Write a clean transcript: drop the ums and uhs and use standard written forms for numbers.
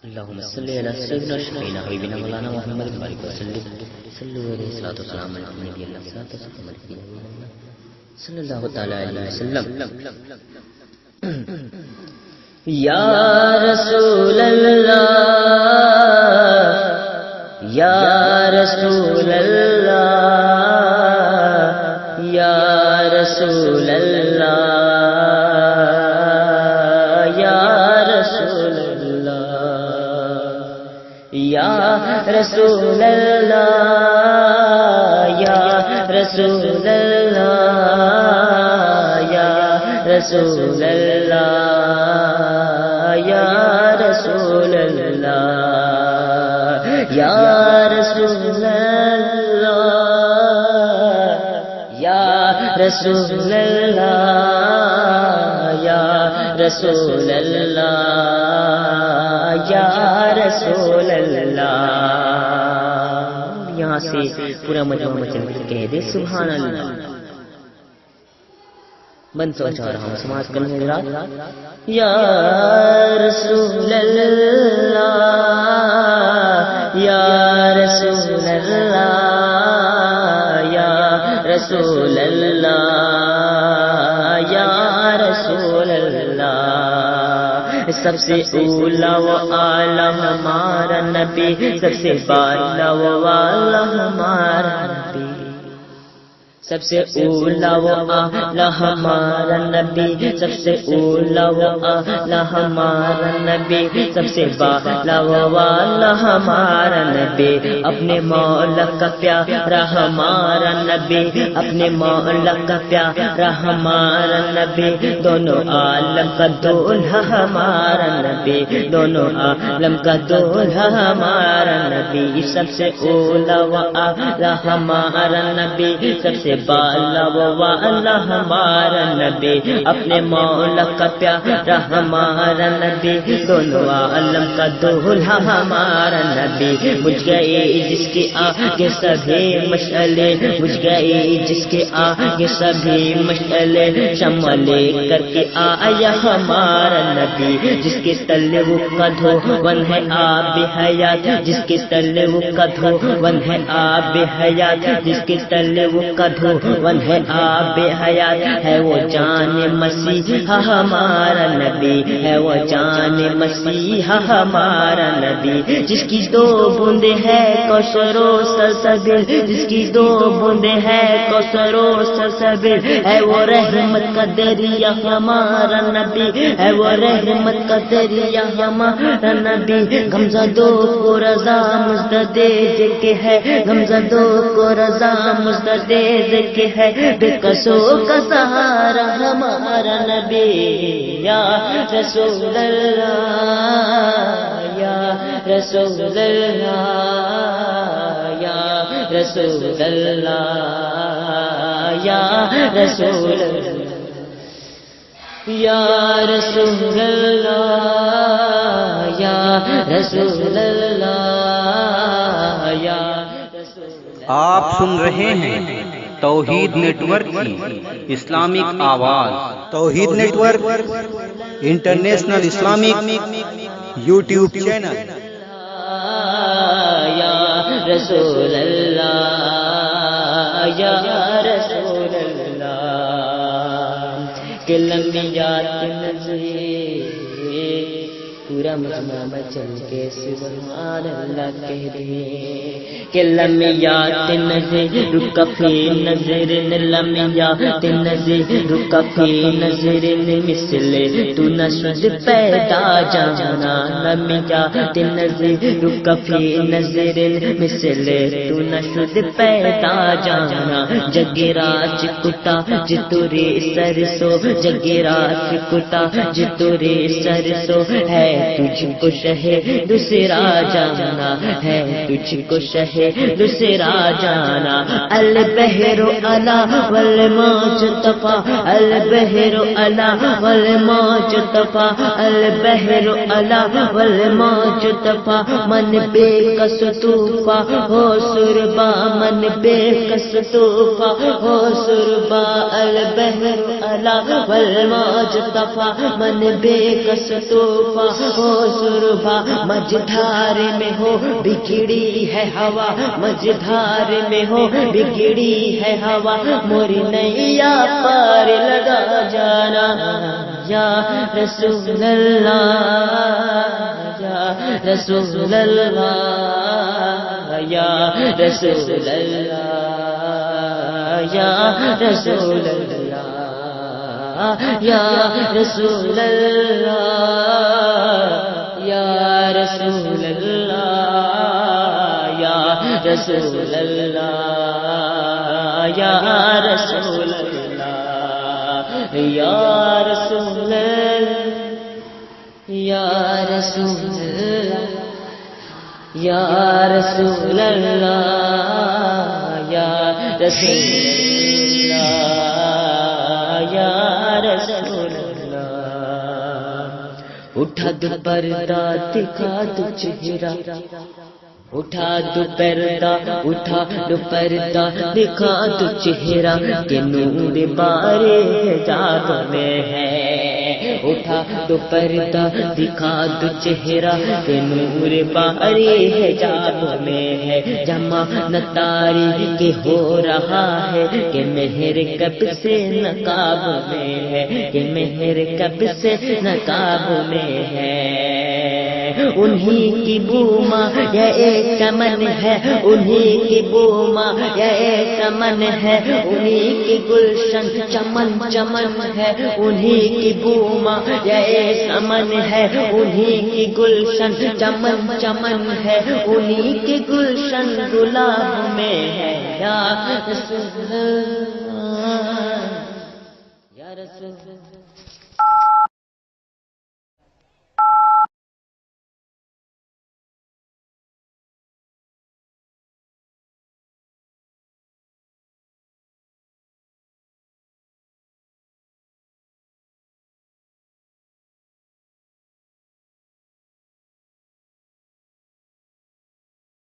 اللهم صل على سيدنا شفيعنا حبيبنا مولانا محمد وبارك وسلم صلوا عليه الصلاة والسلام على النبي الله صلى الله تعالى عليه وسلم. یا رسول اللہ یا رسول اللہ یا رسول اللہ یا رسول اللہ یا رسول اللہ یا رسول اللہ یا رسول اللہ یا رسول اللہ یا رسول اللہ یا رسول اللہ یا رسول اللہ یا رسول اللہ. یہاں سے پورا مجموعہ چل کے کہہ دے سبحان اللہ. من سوچا رہا ہوں سماج کرنے حضرات. یا رسول اللہ یا رسول اللہ یا رسول اللہ یا رسول اللہ. سب سے اولا و اعلیٰ ہمارا نبی, سب سے بالا و والا ہمارا نبی, سب سے اولا و اعلیٰ ہمارا نبی, سب سے اولا و اعلیٰ ہمارا نبی, سب سے بالا و والا ہمارا نبی. اپنے مولا کا پیارا ہمارا نبی, اپنے مولا کا پیارا ہمارا نبی, دونوں عالم کا دولہا ہمارا نبی, دونوں عالم کا دولہا ہمارا نبی. سب سے اولا و اعلیٰ ہمارا نبی, سب سے بالا و والا ہمارا نبی, اپنے مولا کا پیارا ہمارا نبی, دونوں عالم کا دولہا ہمارا نبی. بجھ گئے جس کے آگے سبھی مشعلے, بجھ گئے جس کے آگے سبھی مشعلے, شمع لے کر کے آیا ہمارا نبی, جس کے تلے وہ کا دھون ہے آب حیات, جس کے تلے وہ کا دھون ہے آب حیات, جس کے تلے وہ کا دھون ہے آب حیات. ہے وہ جان مسیحا ہمارا نبی, ہے وہ جان مسیحا ہمارا نبی, جس کی دو بوندیں ہے کوثر و سلسبیل, جس کی دو بوندیں ہے کوثر و سلسبیل. ہے وہ رحمت کا دریا ہمارا نبی, ہے وہ رحمت کا دریا ہمارا نبی. غمزدوں کو رضا مزدد کے ہے, غمزدوں کو رضا مزدد کے ہے, بے قصوں کا سہارا ہمارا نبی. یا رسول اللہ یا رسول اللہ یا رسول اللہ یا رسول اللہ یا رسول اللہ یا رسول اللہ یا رسول اللہ. آپ سن رہے ہیں توحید نیٹ ورک کی اسلامک آواز. Tawheed network international Islamic YouTube channel. یا رسول اللہ یا رسول اللہ کہ لمبیات نظر پورا مجمع چل کے سبحان اللہ کہہ رہے کہ لمیات نظر رکفی نظر لمیات نظر رکفی نظر مثل تو نشد پیدا جانا, لمیات نظر رکفی نظر مثل تو نشد پیدا جانا. جگراج کتا جتوری سرسو, جگراج کتا جتوری سرسو, ہے تجھ کو شہے دوسرا جانا, ہے تجھ کو شہے دوسرا جانا. البحر علا والموج طفا, البحر علا والموج طفا, البحر علا والموج طفا, من بے کس طوفا ہو سربا, من بے کس طوفا ہو سربا. البحر علا والموج طفا, من بے کس طوفا ہو سربا مجھدھار میں ہو بگڑی ہے ہوا مجھدھار میں ہو بگڑی ہے ہوا موری نیا پار لگا جانا یا رسول اللہ یا رسول اللہ یا رسول اللہ یا رسول اللہ یا رسول اللہ یا رسول اللہ یا رسول اللہ یا رسول اللہ یا رسول اللہ یا رسول اللہ یا رسول اللہ یا رسول اللہ یا رسول اللہ اٹھا دو پردہ دکھا دو چہرہ اٹھا دو پردہ اٹھا دو پردہ دکھا دو چہرہ کہ نور بارے حجاب میں ہے اٹھا دو پردہ دکھا دو چہرہ کہ نور بارے حجاب میں ہے جمع نتاری کہ ہو رہا ہے کہ مہر کب سے نقاب میں ہے کہ مہر کب سے نقاب میں ہے انہی کی بوما یہ ایک چمن ہے انہی کی بوما یہ ایک چمن ہے انہی کی گلشن چمن چمن ہے انہی کی بوما یہ ایک چمن ہے انہی کی گلشن چمن چمن ہے انہی کی گلشن گلاب میں ہے یا رسول اللہ یا رسول اللہ